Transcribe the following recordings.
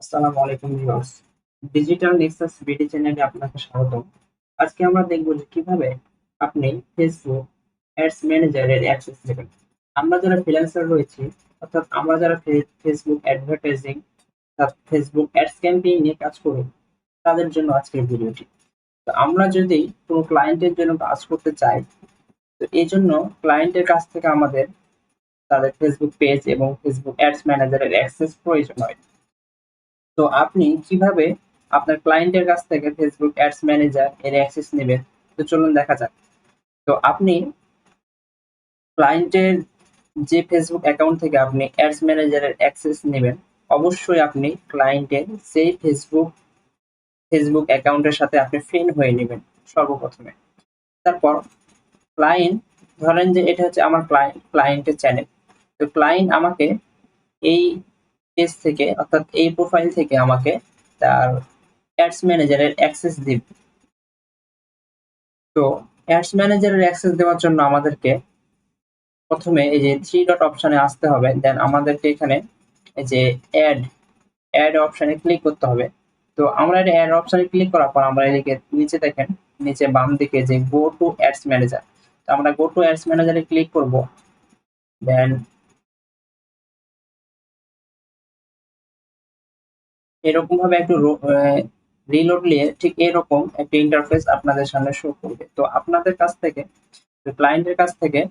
আসসালামু আলাইকুম viewers. Digital Nexus BD চ্যানেলে আপনাকে স্বাগতম। আজকে আমরা দেখব যে কিভাবে আপনি ফেসবুক অ্যাডস ম্যানেজারের অ্যাক্সেস নেবেন। আমরা যারা ফ্রিল্যান্সার রয়েছি, অর্থাৎ আমরা যারা ফেসবুক অ্যাডভার্টাইজিং বা ফেসবুক অ্যাডস ক্যাম্পেইন নিয়ে কাজ করি, তাদের জন্য আজকের ভিডিওটি। তো আমরা যদি কোনো ক্লায়েন্টের জন্য কাজ করতে চাই, তো এই জন্য ক্লায়েন্টের কাছ থেকে আমাদের তাদের ফেসবুক পেজ এবং ফেসবুক অ্যাডস ম্যানেজারের অ্যাক্সেস প্রয়োজন হয়। তো আপনি কিভাবে আপনার ক্লায়েন্টের কাছ থেকে ফেসবুক অ্যাডস ম্যানেজার এর অ্যাক্সেস নেবেন? তো চলুন দেখা যাক। তো আপনি ক্লায়েন্টের যে ফেসবুক অ্যাকাউন্ট থেকে আপনি অ্যাডস ম্যানেজারের অ্যাক্সেস নেবেন, অবশ্যই আপনি ক্লায়েন্টের সেই ফেসবুক অ্যাকাউন্টের সাথে আপনি ফ্রেন্ড হয়ে নেবেন সর্বপ্রথমে। তারপর ক্লায়েন্ট, ধরেন যে এটা হচ্ছে আমার ক্লায়েন্টের চ্যানেল। তো ক্লায়েন্ট আমাকে এই পেজ থেকে, অর্থাৎ এই প্রোফাইল থেকে আমাকে তার অ্যাডস ম্যানেজারের অ্যাক্সেস দিবে। তো অ্যাডস ম্যানেজারের অ্যাক্সেস দেওয়ার জন্য আমাদেরকে প্রথমে এই যে থ্রি ডট অপশনে আসতে হবে। দেন আমাদেরকে এখানে এই যে অ্যাড অপশনে ক্লিক করতে হবে। তো আমরা এটা অ্যাড অপশনে ক্লিক করার পর আমরা এদিকে নিচে দেখেন, নিচে বাম দিকে যে গো টু অ্যাডস ম্যানেজার। তো আমরা গো টু অ্যাডস ম্যানেজারে ক্লিক করব। দেন এরকম ভাবে একটু রিলোড নিয়ে ঠিক এরকম একটা ইন্টারফেস আপনাদের সামনে শো করবে। তো আপনাদের কাছ থেকে, ক্লায়েন্টের কাছ থেকে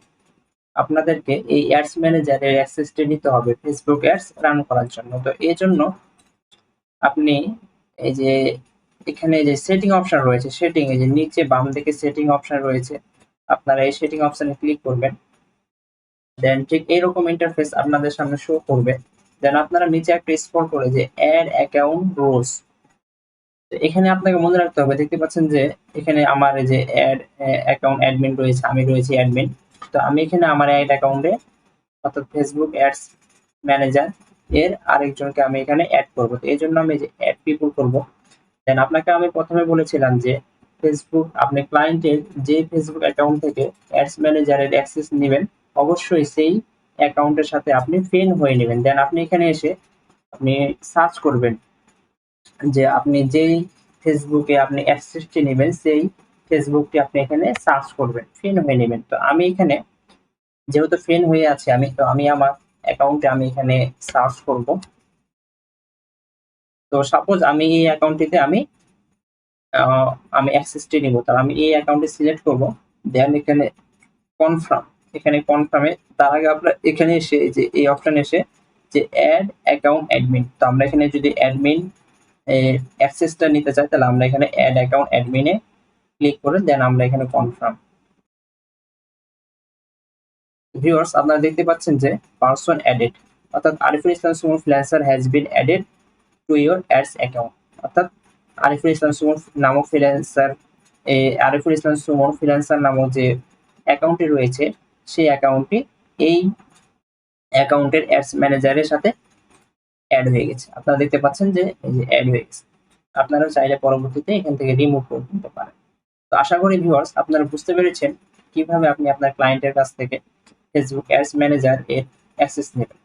আপনাদেরকে এই অ্যাডস ম্যানেজারের অ্যাক্সেসটি নিতে হবে ফেসবুক অ্যাডস রান করার জন্য। তো এই জন্য আপনি এই যে এখানে যে সেটিং অপশন রয়েছে, সেটিং এই যে নিচে বাম দিকে সেটিং অপশন রয়েছে, আপনারা এই সেটিং অপশনে ক্লিক করবেন। দেন ঠিক এরকম ইন্টারফেস আপনাদের সামনে শো করবে। দেন আপনারা নিচে একটা স্ক্রল করে যে অ্যাড অ্যাকাউন্ট রোলস, এখানে আপনাকে মনে রাখতে হবে, দেখতে পাচ্ছেন যে এখানে আমার এই যে অ্যাড অ্যাকাউন্ট অ্যাডমিন রয়েছে, আমি রয়েছি অ্যাডমিন। তো আমি এখানে আমার অ্যাড অ্যাকাউন্টে, অর্থাৎ ফেসবুক অ্যাডস ম্যানেজার এর আরেকজনকে আমি এখানে অ্যাড করব। তো এই জন্য আমি যে অ্যাড পিপল করব। দেন আপনাকে আমি প্রথমে বলেছিলাম যে ফেসবুক, আপনি ক্লায়েন্টের যে ফেসবুক অ্যাকাউন্ট থেকে অ্যাডস ম্যানেজারের অ্যাক্সেস নেবেন, অবশ্যই সেই অ্যাকাউন্টের সাথে আপনি ফ্রেন্ড হয়ে নেবেন। দেন আপনি এখানে এসে আপনি সার্চ করবেন যে আপনি যেই ফেসবুকে আপনি অ্যাক্সেসটি নেবেন, সেই ফেসবুকটি আপনি এখানে সার্চ করবেন, ফ্রেন্ড হয়ে নেবেন। তো আমি এখানে যেহেতু ফ্রেন্ড হয়ে আছে আমি, তো আমি আমার অ্যাকাউন্টে আমি এখানে সার্চ করব। তো সাপোজ আমি এই অ্যাকাউন্টটিতে আহ, আমি অ্যাক্সেসটি নিব, তাহলে আমি এই অ্যাকাউন্টে সিলেক্ট করব। দেন এখানে কনফার্ম, এখানে কনফার্মে তার আগে আপনার এখানে এসে এই যে এই অপশন এসে যে অ্যাড অ্যাকাউন্ট অ্যাডমিন, তো আমরা এখানে যদি অ্যাডমিন অ্যাক্সেসটা নিতে চাই, তাহলে আমরা এখানে অ্যাড অ্যাকাউন্ট অ্যাডমিনে ক্লিক করে দেন আমরা এখানে কনফার্ম। ভিউয়ার্স, আপনারা দেখতে পাচ্ছেন যে পারসন অ্যাডেড, অর্থাৎ Ariful Islam Sumon freelancer has been added to your ads account. অর্থাৎ আরিফুল ইসলাম সুমন নামক ফ্রিল্যান্সার, আরিফুল ইসলাম সুমন ফ্রিল্যান্সার নামক যে অ্যাকাউন্টটি রয়েছে, সেই অ্যাকাউন্টটি এই অ্যাকাউন্টের অ্যাডস ম্যানেজারের সাথে অ্যাড হয়ে গেছে। আপনারা দেখতে পাচ্ছেন যে এই যে অ্যাড হয়ে গেছে। আপনারা চাইলে পরবর্তীতে এখান থেকে রিমুভ করে দিতে পারেন। তো আশা করি ভিউয়ার্স আপনারা বুঝতে পেরেছেন কিভাবে আপনি আপনার ক্লায়েন্টের কাছ থেকে ফেসবুক অ্যাডস ম্যানেজার এর অ্যাক্সেস নেবেন।